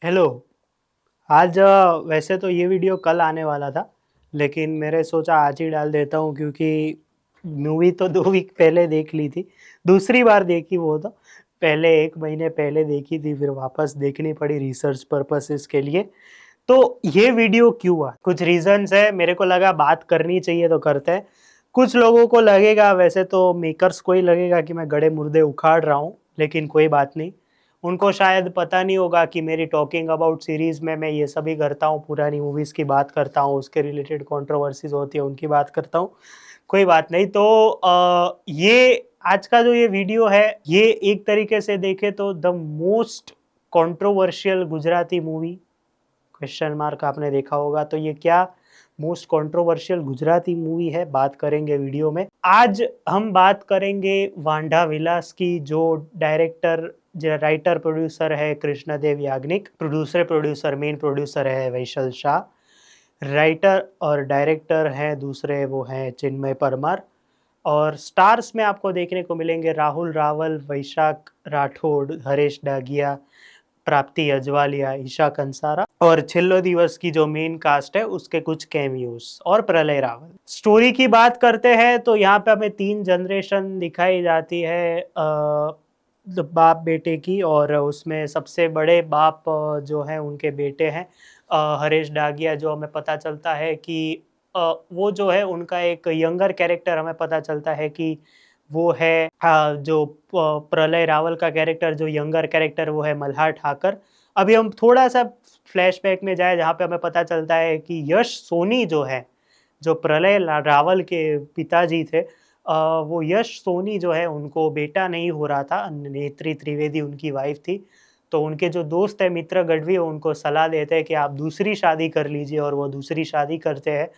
Hello. आज वैसे तो ये वीडियो कल आने वाला था, लेकिन मैंने सोचा आज ही डाल देता हूँ क्योंकि मूवी तो 2 वीक पहले देख ली थी। दूसरी बार देखी वो तो, पहले 1 महीने पहले देखी थी, फिर वापस देखनी पड़ी रिसर्च पर्पसेस के लिए। तो ये वीडियो क्यों हुआ, कुछ रीजंस है, मेरे को लगा बात करनी चाहिए तो करते हैं। कुछ लोगों को लगेगा, वैसे तो मेकर्स को ही लगेगा कि मैं गड़े मुर्दे उखाड़ रहा हूँ, लेकिन कोई बात नहीं। उनको शायद पता नहीं होगा कि मेरी टॉकिंग अबाउट सीरीज में मैं ये सभी करता हूँ, पुरानी मूवीज की बात करता हूँ, उसके रिलेटेड कंट्रोवर्सीज होती है उनकी बात करता हूँ। कोई बात नहीं। तो ये आज का जो ये वीडियो है, ये एक तरीके से देखे तो the most controversial Gujarati movie, question mark आपने देखा होगा। तो ये क्या मोस्ट कंट्रोवर्शियल गुजराती मूवी है, बात करेंगे वीडियो में। आज हम बात करेंगे वांढा विलास की, जो डायरेक्टर, जो राइटर प्रोड्यूसर है Krishnadev Yagnik, producer main producer है वैशल शाह, राइटर और डायरेक्टर हैं दूसरे वो हैं चिन्मय परमार, और स्टार्स में आपको देखने को मिलेंगे राहुल रावल, वैशाख राठौड़, हरेश डागिया, प्राप्ति अजवालिया, ईशा कंसारा, और छिल्लो दिवस की जो मेन कास्ट है उसके कुछ कैमियोस, और प्रलय रावल। स्टोरी की बात करते हैं तो यहाँ पे हमें 3 जनरेशन दिखाई जाती है बाप बेटे की, और उसमें सबसे बड़े बाप जो हैं उनके बेटे हैं हरेश डागिया, जो हमें पता चलता है कि वो जो है उनका एक यंगर कैरेक्टर हमें पता चलता है कि वो है जो प्रलय रावल का कैरेक्टर, जो यंगर कैरेक्टर, वो है मल्हार ठाकर। अभी हम थोड़ा सा फ्लैशबैक में जाए, जहाँ पे हमें पता चलता है कि यश सोनी जो है, जो प्रलय रावल के पिताजी थे, वो यश सोनी जो है उनको बेटा नहीं हो रहा था, नेत्री त्रिवेदी उनकी वाइफ थी। तो उनके जो दोस्त है मित्र गढ़वी, उनको सलाह देते हैं कि आप दूसरी शादी कर लीजिए, और वो दूसरी शादी करते हैं,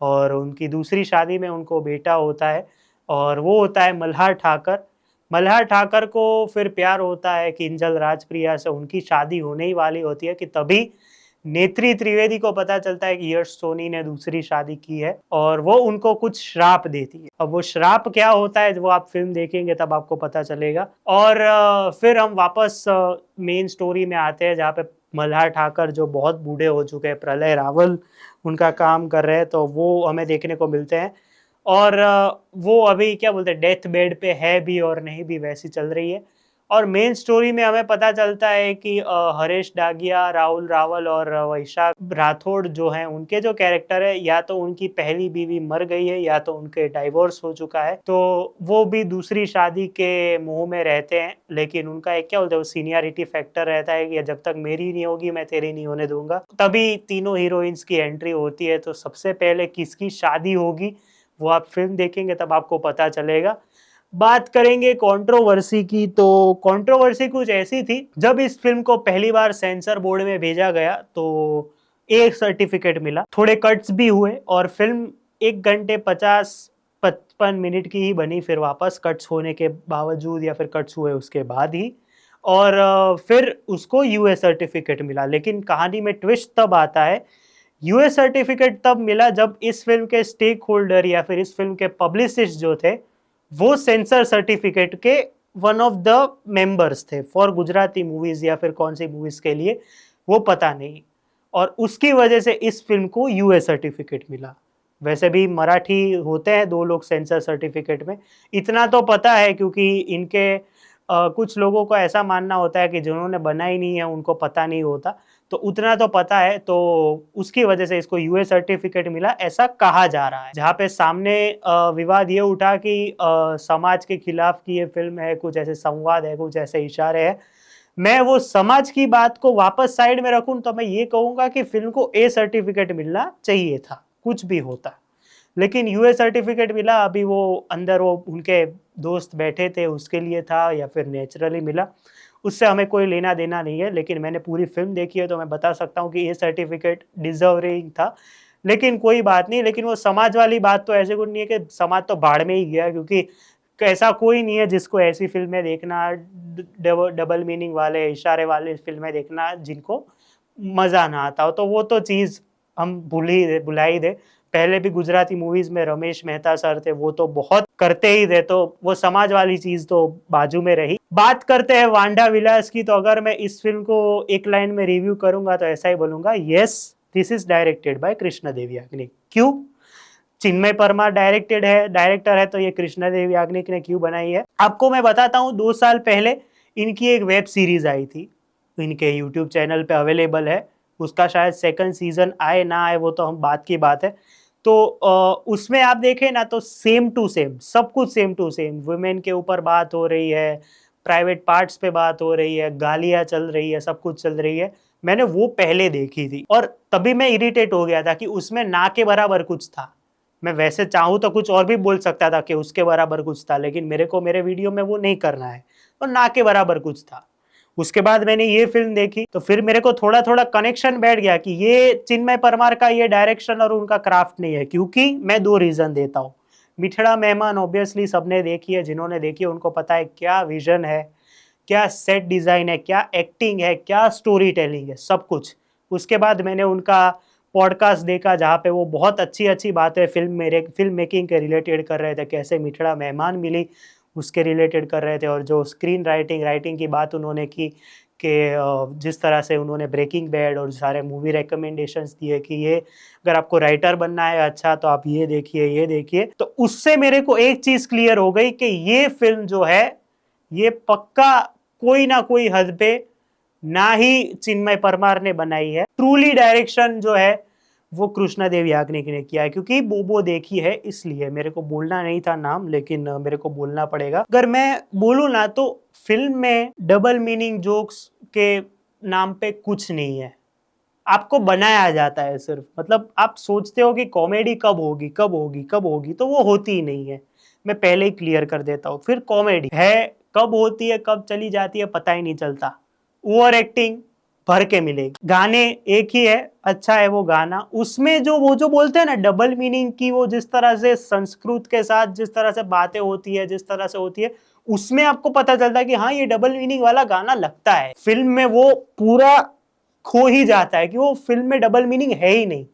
और उनकी दूसरी शादी में उनको बेटा होता है, और वो होता है मल्हार ठाकर। मल्हार ठाकर को फिर प्यार होता है किंजल राजप्रिया से, उनकी शादी होने ही वाली होती है कि तभी नेत्री त्रिवेदी को पता चलता है कि यश सोनी ने दूसरी शादी की है, और वो उनको कुछ श्राप देती है। अब वो श्राप क्या होता है वो आप फिल्म देखेंगे तब आपको पता चलेगा। और फिर हम वापस मेन स्टोरी में आते हैं, जहाँ पे मल्हार ठाकर जो बहुत बूढ़े हो चुके हैं, प्रलय रावल उनका काम कर रहे हैं, तो वो हमें देखने को मिलते हैं। और वो अभी क्या बोलते हैं, डेथ बेड पे है भी और नहीं भी, वैसी चल रही है। और मेन स्टोरी में हमें पता चलता है कि हरेश डागिया, राहुल रावल और वैशाख राठौड़ जो हैं, उनके जो कैरेक्टर है, या तो उनकी पहली बीवी मर गई है या तो उनके डाइवोर्स हो चुका है, तो वो भी दूसरी शादी के मुंह में रहते हैं। लेकिन उनका एक क्या बोलते हैं, वो सीनियरिटी फैक्टर रहता है कि जब तक मेरी नहीं होगी मैं तेरी नहीं होने दूंगा। तभी तीनों हीरोइंस की एंट्री होती है। तो सबसे पहले किसकी शादी होगी वो आप फिल्म देखेंगे तब आपको पता चलेगा। बात करेंगे कंट्रोवर्सी की, तो कंट्रोवर्सी कुछ ऐसी थी, जब इस फिल्म को पहली बार सेंसर बोर्ड में भेजा गया तो एक सर्टिफिकेट मिला, थोड़े कट्स भी हुए, और फिल्म 1 घंटे 50-55 मिनट की ही बनी, फिर वापस कट्स होने के बावजूद या फिर कट्स हुए उसके बाद ही। और फिर उसको यूएस सर्टिफिकेट मिला। लेकिन कहानी में ट्विस्ट तब आता है, यूएस सर्टिफिकेट तब मिला जब इस फिल्म के स्टेक होल्डर या फिर इस फिल्म के पब्लिसिस्ट जो थे, वो सेंसर सर्टिफिकेट के वन ऑफ द मेंबर्स थे फॉर गुजराती मूवीज, या फिर कौन सी मूवीज के लिए वो पता नहीं, और उसकी वजह से इस फिल्म को यूएस सर्टिफिकेट मिला। वैसे भी मराठी होते हैं 2 लोग सेंसर सर्टिफिकेट में, इतना तो पता है, क्योंकि इनके कुछ लोगों को ऐसा मानना होता है कि जिन्होंने बनाई नहीं है उनको पता नहीं होता, तो उतना तो पता है, तो उसकी वजह से इसको यूएस सर्टिफिकेट मिला, ऐसा कहा जा रहा है। जहाँ पे सामने विवाद ये उठा कि समाज के खिलाफ की ये फिल्म है, कुछ ऐसे संवाद है, कुछ ऐसे इशारे हैं। मैं वो समाज की बात को वापस साइड में रखूं तो मैं ये कहूंगा कि फिल्म को ए सर्टिफिकेट मिलना चाहिए था, कुछ भी होता, लेकिन यूएस सर्टिफिकेट मिला। अभी वो अंदर वो उनके दोस्त बैठे थे उसके लिए था, या फिर नेचुरली मिला, उससे हमें कोई लेना देना नहीं है। लेकिन मैंने पूरी फिल्म देखी है तो मैं बता सकता हूँ कि ये सर्टिफिकेट डिजर्विंग था। लेकिन कोई बात नहीं। लेकिन वो समाज वाली बात तो ऐसे कुछ नहीं है, कि समाज तो भाड़ में ही गया, क्योंकि ऐसा कोई नहीं है जिसको ऐसी फिल्में देखना, डबल मीनिंग वाले इशारे वाले फिल्में देखना जिनको मजा ना आता हो, तो वो तो चीज हम भूल ही दे, भुला ही दे। पहले भी गुजराती मूवीज में रमेश मेहता सर थे, वो तो बहुत करते ही थे, तो वो समाज वाली चीज तो बाजू में रही। बात करते हैं वांडा विलास की, तो अगर मैं इस फिल्म को एक लाइन में रिव्यू करूंगा तो ऐसा ही बोलूंगा, yes this is directed by Krishna Dev Yagnik. क्यों? चिन्मय परमार डायरेक्टर है, तो ये कृष्ण देव याग्निक ने क्यों बनाई है? आपको मैं बताता हूँ, 2 साल पहले इनकी एक वेब सीरीज आई थी, इनके यूट्यूब चैनल पे अवेलेबल है। उसका शायद सेकंड सीजन आए ना आए वो तो हम बात की बात है। तो उसमें आप देखें ना, तो सेम टू सेम सब कुछ सेम टू सेम, वुमेन के ऊपर बात हो रही है, प्राइवेट पार्ट्स पे बात हो रही है, गालियां चल रही है, सब कुछ चल रही है। मैंने वो पहले देखी थी और तभी मैं इरिटेट हो गया था कि उसमें ना के बराबर कुछ था। मैं वैसे चाहूँ तो कुछ और भी बोल सकता था कि उसके बराबर कुछ था, लेकिन मेरे को मेरे वीडियो में वो नहीं करना है, और ना के बराबर कुछ था। उसके बाद मैंने ये फिल्म देखी तो फिर मेरे को थोड़ा थोड़ा कनेक्शन बैठ गया कि ये चिन्मय परमार का ये डायरेक्शन और उनका क्राफ्ट नहीं है। क्योंकि मैं 2 रीजन देता हूँ। मिठड़ा मेहमान ऑब्वियसली सबने देखी है, जिन्होंने देखी है उनको पता है क्या विजन है, क्या सेट डिजाइन है, क्या एक्टिंग है, क्या स्टोरी टेलिंग है, सब कुछ। उसके बाद मैंने उनका पॉडकास्ट देखा जहाँ पे वो बहुत अच्छी अच्छी बातें फिल्म मेकिंग के रिलेटेड कर रहे थे, कैसे मिठड़ा मेहमान मिली उसके रिलेटेड कर रहे थे, और जो स्क्रीन राइटिंग की बात उन्होंने की कि जिस तरह से उन्होंने ब्रेकिंग बैड और सारे मूवी रिकमेंडेशंस दिए कि ये अगर आपको राइटर बनना है अच्छा तो आप ये देखिए, तो उससे मेरे को एक चीज क्लियर हो गई कि ये फिल्म जो है ये पक्का कोई ना कोई हद पे ना ही चिन्मय परमार ने बनाई है, ट्रूली डायरेक्शन जो है वो कृष्णदेव याग्निक ने किया है। क्योंकि बोबो देखी है, इसलिए मेरे को बोलना नहीं था नाम, लेकिन मेरे को बोलना पड़ेगा। अगर मैं बोलूँ ना तो फिल्म में डबल मीनिंग जोक्स के नाम पे कुछ नहीं है, आपको बनाया जाता है सिर्फ। मतलब आप सोचते हो कि कॉमेडी कब होगी कब होगी कब होगी, तो वो होती ही नहीं है। मैं पहले ही क्लियर कर देता हूँ। फिर कॉमेडी है, कब होती है कब चली जाती है पता ही नहीं चलता। ओवर एक्टिंग भर के मिलेगी। गाने एक ही है, अच्छा है वो गाना। उसमें जो वो जो बोलते हैं ना डबल मीनिंग की, वो जिस तरह से संस्कृत के साथ जिस तरह से बातें होती है, जिस तरह से होती है, उसमें आपको पता चलता है कि हाँ ये डबल मीनिंग वाला गाना लगता है। फिल्म में वो पूरा खो ही जाता है कि वो फिल्म में डबल मीनिंग है ही नहीं।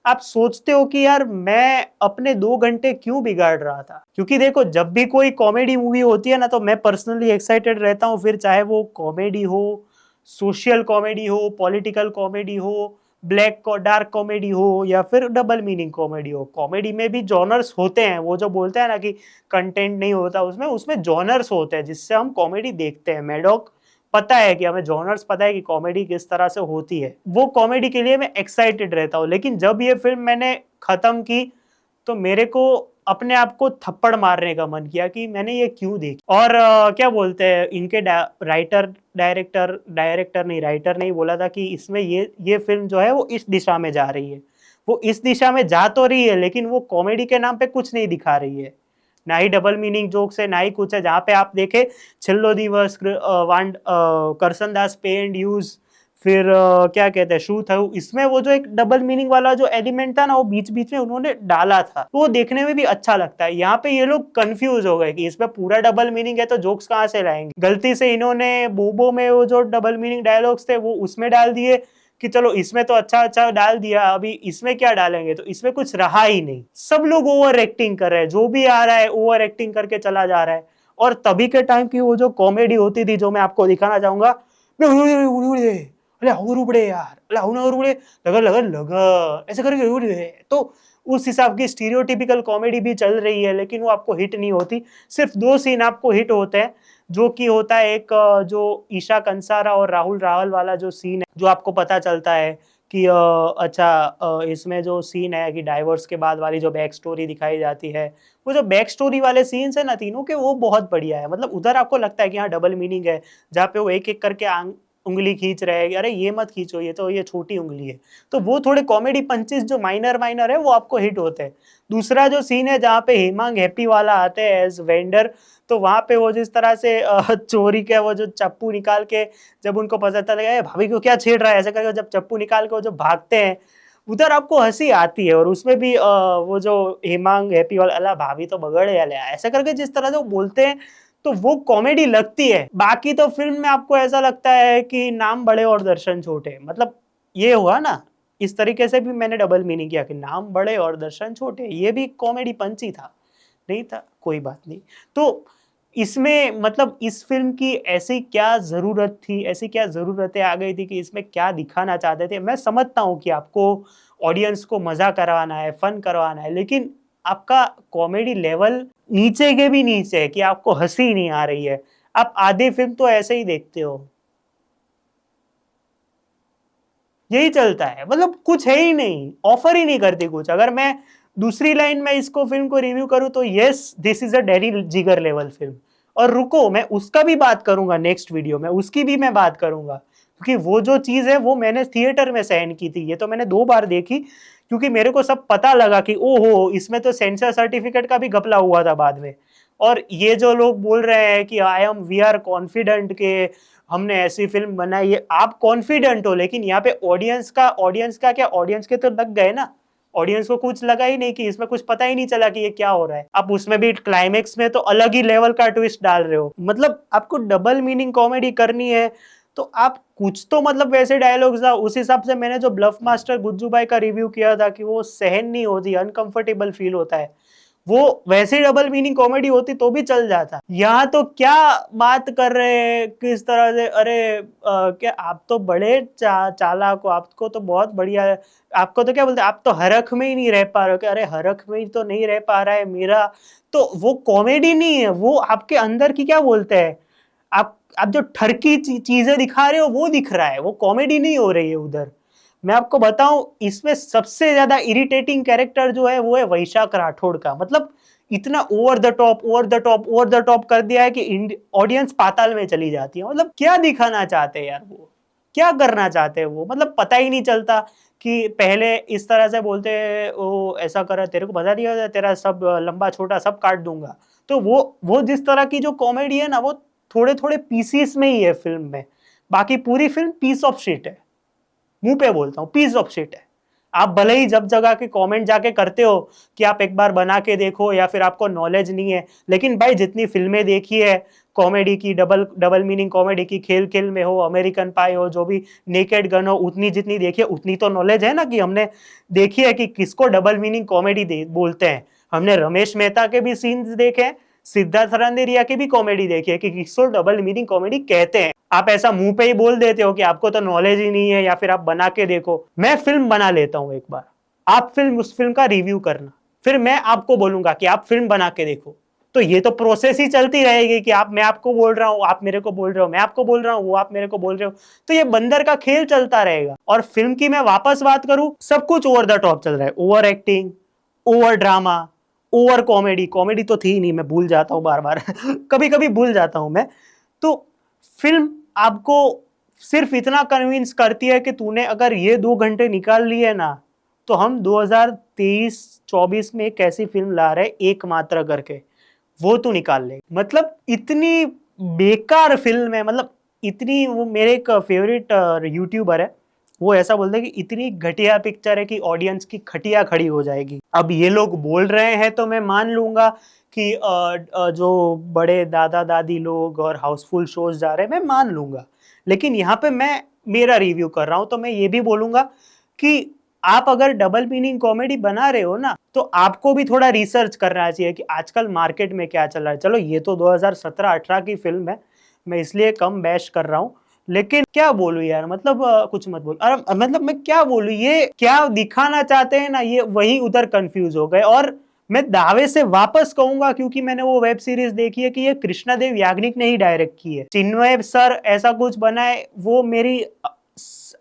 आप सोचते हो कि यार मैं अपने 2 घंटे क्यों बिगाड़ रहा था? क्योंकि देखो, जब भी कोई कॉमेडी मूवी होती है ना, तो मैं पर्सनली एक्साइटेड रहता हूँ। फिर चाहे वो कॉमेडी हो, सोशल कॉमेडी हो, पॉलिटिकल कॉमेडी हो, ब्लैक डार्क कॉमेडी हो, या फिर डबल मीनिंग कॉमेडी हो। कॉमेडी में भी जॉनर्स होते हैं, वो जो बोलते हैं ना कि कंटेंट नहीं होता उसमें, उसमें जॉनर्स होते हैं जिससे हम कॉमेडी देखते हैं। मैडॉक पता है कि हमें जॉनर्स पता है कि कॉमेडी किस तरह से होती है, वो कॉमेडी के लिए मैं एक्साइटेड रहता हूँ। लेकिन जब ये फिल्म मैंने खत्म की तो मेरे को अपने आप को थप्पड़ मारने का मन किया कि मैंने ये क्यों देखी। और क्या बोलते हैं इनके राइटर नहीं बोला था कि इसमें ये फिल्म जो है वो इस दिशा में जा रही है। वो इस दिशा में जा तो रही है, लेकिन वो कॉमेडी के नाम पे कुछ नहीं दिखा रही है, ना ही डबल मीनिंग जोक्स है, ना ही कुछ है। जहाँ पे आप देखे छिल्लो दिवस, करसन दास पे एंड यूज, फिर क्या कहते हैं शू था, इसमें वो जो एक डबल मीनिंग वाला जो एलिमेंट था ना, वो बीच बीच में उन्होंने डाला था, तो वो देखने में भी अच्छा लगता है। यहाँ पे ये लोग कंफ्यूज हो गए कि इसमें पूरा डबल मीनिंग है तो जोक्स कहाँ से लाएंगे। गलती से इन्होंने बोबो में वो जो डबल मीनिंग डायलॉग्स थे वो उसमें डाल दिए कि चलो इसमें तो अच्छा अच्छा डाल दिया, अभी इसमें क्या डालेंगे, तो इसमें कुछ रहा ही नहीं। सब लोग ओवर एक्टिंग कर रहे हैं, जो भी आ रहा है ओवर एक्टिंग करके चला जा रहा है। और तभी के टाइम की वो जो कॉमेडी होती थी, जो मैं आपको दिखाना चाहूंगा, अरे और उबड़े यार, अरे और उबड़े, लगा लगा लगा ऐसे करके उबड़े, तो उस हिसाब की स्टीरियोटिपिकल कॉमेडी भी चल रही है, लेकिन वो आपको हिट नहीं होती। सिर्फ 2 सीन आपको हिट होते हैं, जो कि होता है एक जो ईशा कंसारा और राहुल रावल वाला जो सीन है, जो आपको पता चलता है कि इसमें जो सीन है कि डाइवोर्स के बाद वाली जो बैक स्टोरी दिखाई जाती है, वो जो बैक स्टोरी वाले सीन्स है ना तीनों के, वो बहुत बढ़िया है। मतलब उधर आपको लगता है कि हाँ डबल मीनिंग है, जहाँ पे वो एक एक करके उंगली खींच रहे हैं, अरे ये मत खींचो, ये तो ये छोटी उंगली है। तो वो थोड़े कॉमेडी पंचेस जो माइनर माइनर है वो आपको हिट होते हैं। दूसरा जो सीन है जहाँ पे हेमांग हैप्पी वाला आते हैं एज वेंडर, तो वहां पे वो जिस तरह से चोरी के वो जो चप्पू निकाल के, जब उनको पता चल गया भाभी को क्या छेड़ रहा है ऐसे करके, जब चप्पू निकाल के वो जब भागते हैं, उधर आपको हंसी आती है। और उसमें भी वो जो हेमांग हैप्पी वाला, अला भाभी तो बगड़े ऐसे करके जिस तरह से वो बोलते हैं, तो वो कॉमेडी लगती है। बाकी तो फिल्म में आपको ऐसा लगता है कि नाम बड़े और दर्शन छोटे। मतलब ये हुआ ना इस तरीके से भी मैंने डबल मीनिंग किया कि नाम बड़े और दर्शन छोटे, ये भी कॉमेडी पंच ही था, नहीं था, कोई बात नहीं। तो इसमें मतलब इस फ़िल्म की ऐसी क्या ज़रूरत थी, ऐसी क्या ज़रूरतें आ गई थी कि इसमें क्या दिखाना चाहते थे? मैं समझता हूँ कि आपको ऑडियंस को मज़ा करवाना है, फन करवाना है, लेकिन आपका कॉमेडी लेवल नीचे के भी नीचे है कि आपको हँसी नहीं आ रही है। आप आधी फ़िल्म तो ऐसे ही देखते हो। यही चलता है, मतलब कुछ है ही नहीं, ऑफर ही नहीं करती कुछ। अगर मैं दूसरी लाइन में इसको फिल्म को रिव्यू करूं तो yes this is a Danny जिगर लेवल फिल्म। और रुको, मैं उसका भी बात करूंगा नेक्स्ट वीडियो में, उसकी भी मैं बात करूंगा, क्योंकि वो जो चीज है वो मैंने थिएटर में सहन की थी, ये तो मैंने 2 बार देखी, क्योंकि मेरे को सब पता लगा कि ओहो इसमें तो सेंसर सर्टिफिकेट का भी घपला हुआ था बाद में। और ये जो लोग बोल रहे हैं कि I am we are confident के हमने ऐसी फिल्म बनाई है, आप कॉन्फिडेंट हो, लेकिन यहाँ पे ऑडियंस का क्या, ऑडियंस के तो लग गए ना। ऑडियंस को कुछ लगा ही नहीं, कि इसमें कुछ पता ही नहीं चला कि ये क्या हो रहा है। आप उसमें भी क्लाइमेक्स में तो अलग ही लेवल का ट्विस्ट डाल रहे हो। मतलब आपको डबल मीनिंग कॉमेडी करनी है तो आप कुछ तो मतलब वैसे डायलॉग्स था। उस हिसाब से मैंने जो ब्लफ मास्टर गुज्जू भाई का रिव्यू किया था कि वो सहन नहीं होती, अनकंफर्टेबल फील होता है, वो वैसे डबल मीनिंग कॉमेडी होती तो भी चल जाता। यहाँ तो क्या बात कर रहे हैं किस तरह से, अरे क्या आप तो बड़े चालाक हो, आपको तो बहुत बढ़िया है, आपको तो क्या बोलते हैं, आप तो हरख में ही नहीं रह पा रहे हो। क्या अरे हरख में ही तो नहीं रह पा रहा है मेरा, तो वो कॉमेडी नहीं है, वो आपके अंदर की क्या बोलते हैं, आप जो ठरकी चीजें दिखा रहे हो वो दिख रहा है, वो कॉमेडी नहीं हो रही है उधर। मैं आपको बताऊं, इसमें सबसे ज्यादा इरिटेटिंग कैरेक्टर जो है वो है वैशाख राठौड़ का। मतलब इतना over the top over the top over the top कर दिया है कि ऑडियंस पाताल में चली जाती है। मतलब क्या दिखाना चाहते हैं यार, वो क्या करना चाहते हैं वो, मतलब पता ही नहीं चलता कि पहले इस तरह से बोलते हैं वो ऐसा कर, तेरे को बता दिया तेरा सब लंबा छोटा सब काट दूंगा। तो वो जिस तरह की जो कॉमेडी है ना, वो थोड़े थोड़े पीसीस में ही है फिल्म में, बाकी पूरी फिल्म पीस ऑफ शिट है। मुंह पे बोलता हूं, पीस ऑफ शिट है। आप भले ही जब जगह के कमेंट जाके करते हो कि आप एक बार बना के देखो या फिर आपको नॉलेज नहीं है, लेकिन भाई जितनी फिल्में देखी है कॉमेडी की, डबल डबल मीनिंग कॉमेडी की, खेल खेल में हो, अमेरिकन पाई हो, जो भी नेकेड गन हो, उतनी जितनी देखी है उतनी तो नॉलेज है ना, कि हमने देखी है कि किसको डबल मीनिंग कॉमेडी बोलते हैं। हमने रमेश मेहता के भी सीन्स देखे हैं, सिद्धार्थ रंधेरिया की भी कॉमेडी देखी है कि किसको डबल मीनिंग कॉमेडी कहते हैं। आप ऐसा मुंह पे ही बोल देते हो कि आपको तो नॉलेज ही नहीं है या फिर आप बना के देखो। मैं फिल्म बना लेता हूं एक बार, आप उस फिल्म का रिव्यू करना, फिर मैं आपको बोलूंगा कि आप फिल्म बना के देखो। तो ये तो प्रोसेस ही चलती रहेगी कि मैं आपको बोल रहा हूं, आप मेरे को बोल रहे हो, मैं आपको बोल रहा हूं, वो आप मेरे को बोल रहे हो। तो ये बंदर का खेल चलता रहेगा। और फिल्म की मैं वापस बात करूं, सब कुछ ओवर द टॉप चल रहा है, over acting, over drama, over comedy. Comedy तो थी ही नहीं, मैं भूल जाता हूं बार बार कभी कभी भूल जाता हूं मैं। तो फिल्म आपको सिर्फ इतना कन्विंस करती है कि तूने अगर ये 2 घंटे निकाल लिए ना, तो हम 2023-24 में एक ऐसी फिल्म ला रहे एकमात्र करके, वो तू निकाल ले। मतलब इतनी बेकार फिल्म है, मतलब इतनी, वो मेरे एक फेवरेट यूट्यूबर है, वो ऐसा बोलते हैं कि इतनी घटिया पिक्चर है कि ऑडियंस की खटिया खड़ी हो जाएगी। अब ये लोग बोल रहे हैं तो मैं मान लूंगा कि जो बड़े दादा दादी लोग और हाउसफुल शोज जा रहे हैं मैं मान लूंगा, लेकिन यहाँ पे मैं मेरा रिव्यू कर रहा हूं तो मैं ये भी बोलूंगा कि आप अगर डबल मीनिंग कॉमेडी बना रहे हो ना, तो आपको भी थोड़ा रिसर्च करना चाहिए कि आजकल मार्केट में क्या चल रहा है। चलो ये तो 2017-18 की फिल्म है, मैं इसलिए कम बैश कर रहा हूं, लेकिन क्या बोलूं यार, मतलब कुछ मत बोल। अरे मतलब मैं क्या बोलूं, ये क्या दिखाना चाहते हैं ना, ये वही उधर कंफ्यूज हो गए। और मैं दावे से वापस कहूंगा, क्योंकि मैंने वो वेब सीरीज देखी है, कि ये कृष्णादेव याग्निक ने ही डायरेक्ट की है। चिन्मय सर ऐसा कुछ बनाए, वो मेरी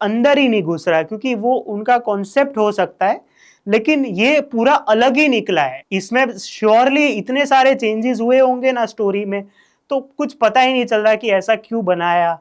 अंदर ही नहीं घुस रहा है, क्योंकि वो उनका कॉन्सेप्ट हो सकता है, लेकिन ये पूरा अलग ही निकला है। इसमें श्योरली इतने सारे चेंजेस हुए होंगे ना स्टोरी में, तो कुछ पता ही नहीं चल रहा कि ऐसा क्यों बनाया,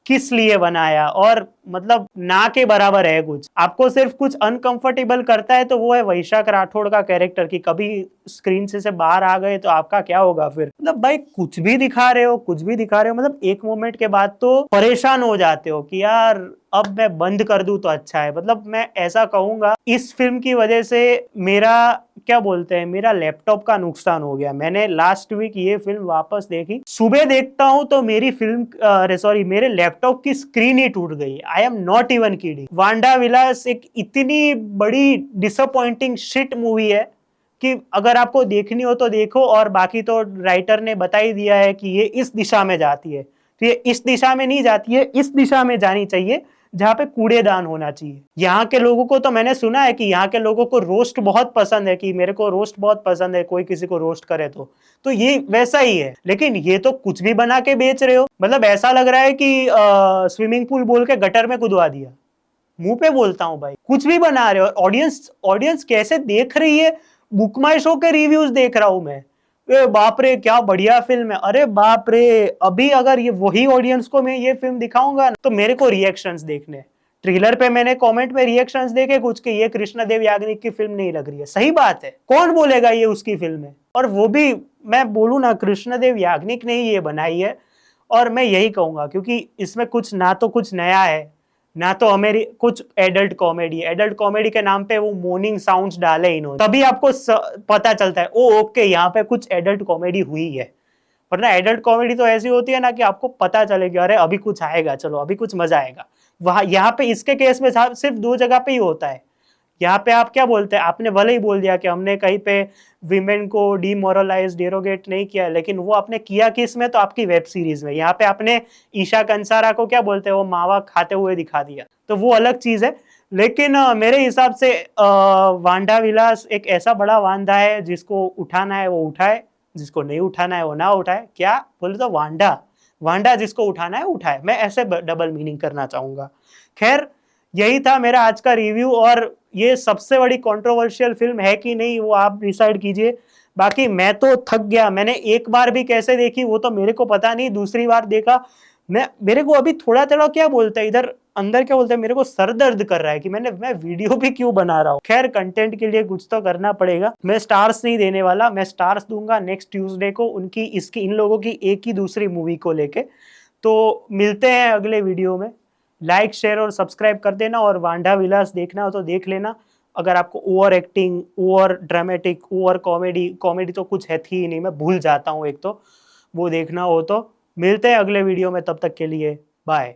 किस लिए बनाया, और मतलब ना के बराबर है कुछ। आपको सिर्फ कुछ अनकंफर्टेबल करता है तो वो है वैशाख राठौड़ का कैरेक्टर, कि कभी स्क्रीन से बाहर आ गए तो आपका क्या होगा फिर। मतलब भाई कुछ भी दिखा रहे हो, कुछ भी दिखा रहे हो, मतलब एक मोमेंट के बाद तो परेशान हो जाते हो कि यार अब मैं बंद कर दूं तो अच्छा है। मतलब मैं ऐसा कहूंगा, इस फिल्म की वजह से मेरा क्या बोलते हैं, मेरा लैपटॉप का नुकसान हो गया। मैंने लास्ट वीक ये फिल्म वापस देखी, सुबह देखता हूँ तो मेरी फिल्म सॉरी मेरे लैपटॉप की स्क्रीन ही टूट गई। I am not even kidding. वांडा विलास एक इतनी बड़ी डिसअपॉइंटिंग शिट मूवी है कि अगर आपको देखनी हो तो देखो, और बाकी तो राइटर ने बता ही दिया है कि ये इस दिशा में जाती है, तो ये इस दिशा में नहीं जाती है, इस दिशा में जानी चाहिए जहां पे कूड़ेदान होना चाहिए। यहाँ के लोगों को तो मैंने सुना है कि यहाँ के लोगों को रोस्ट बहुत पसंद है, कि मेरे को रोस्ट बहुत पसंद है, कोई किसी को रोस्ट करे तो ये वैसा ही है। लेकिन ये तो कुछ भी बना के बेच रहे हो, मतलब ऐसा लग रहा है कि स्विमिंग पूल बोल के गटर में कूदवा दिया। मुंह पे बोलता हूँ भाई, कुछ भी बना रहे हो। ऑडियंस ऑडियंस कैसे देख रही है, बुक माई शो के रिव्यूज देख रहा हूं मैं, ए बाप रे क्या बढ़िया फिल्म है, अरे बाप रे। अभी अगर ये वही ऑडियंस को मैं ये फिल्म दिखाऊंगा तो मेरे को रिएक्शंस देखने। ट्रेलर पे मैंने कमेंट में रिएक्शंस देखे कुछ के ये कृष्णदेव याग्निक की फिल्म नहीं लग रही है। सही बात है, कौन बोलेगा ये उसकी फिल्म है, और वो भी मैं बोलूं ना, कृष्णदेव याग्निक ने ही ये बनाई है। और मैं यही कहूंगा क्योंकि इसमें कुछ ना तो कुछ नया है, ना तो हमें कुछ एडल्ट कॉमेडी के नाम पे वो मोर्निंग साउंड्स डाले इन्होंने, तभी आपको पता चलता है ओ ओके यहाँ पे कुछ एडल्ट कॉमेडी हुई है। वरना एडल्ट कॉमेडी तो ऐसी होती है ना कि आपको पता चले कि अरे अभी कुछ आएगा, चलो अभी कुछ मजा आएगा। वहां यहाँ पे इसके केस में सिर्फ दो जगह पे ही होता है। यहाँ पे आप क्या बोलते हैं, आपने भले ही बोल दिया कि हमने कहीं पे विमेन को डिमोरलाइज डेरोगेट नहीं किया, लेकिन वो आपने किया किस में, तो आपकी वेब सीरीज में। यहाँ पे आपने ईशा कंसारा को क्या बोलते हैं, वो मावा खाते हुए दिखा दिया, तो वो अलग चीज है। लेकिन मेरे हिसाब से वांडा विलास एक ऐसा बड़ा वांदा है, जिसको उठाना है वो उठाए, जिसको नहीं उठाना है वो ना उठाए। क्या बोले तो वांडा वांडा जिसको उठाना है उठाए, मैं ऐसे डबल मीनिंग करना चाहूंगा। खैर यही था मेरा आज का रिव्यू, और ये सबसे बड़ी कंट्रोवर्शियल फिल्म है कि नहीं वो आप डिसाइड कीजिए। बाकी मैं तो थक गया, मैंने एक बार भी कैसे देखी वो तो मेरे को पता नहीं, दूसरी बार देखा मैं, मेरे को अभी थोड़ा थोड़ा क्या बोलता है इधर अंदर, क्या बोलते हैं, मेरे को सर दर्द कर रहा है कि मैं वीडियो भी क्यों बना रहा हूँ। खैर कंटेंट के लिए कुछ तो करना पड़ेगा। मैं स्टार्स नहीं देने वाला, मैं स्टार्स दूंगा नेक्स्ट ट्यूसडे को उनकी इसकी इन लोगों की एक ही दूसरी मूवी को लेके। तो मिलते हैं अगले वीडियो में। लाइक शेयर और सब्सक्राइब कर देना, और वांडा विलास देखना हो तो देख लेना। अगर आपको over acting, over dramatic, over comedy तो कुछ है थी ही नहीं, मैं भूल जाता हूँ एक तो, वो देखना हो तो। मिलते हैं अगले वीडियो में, तब तक के लिए बाय।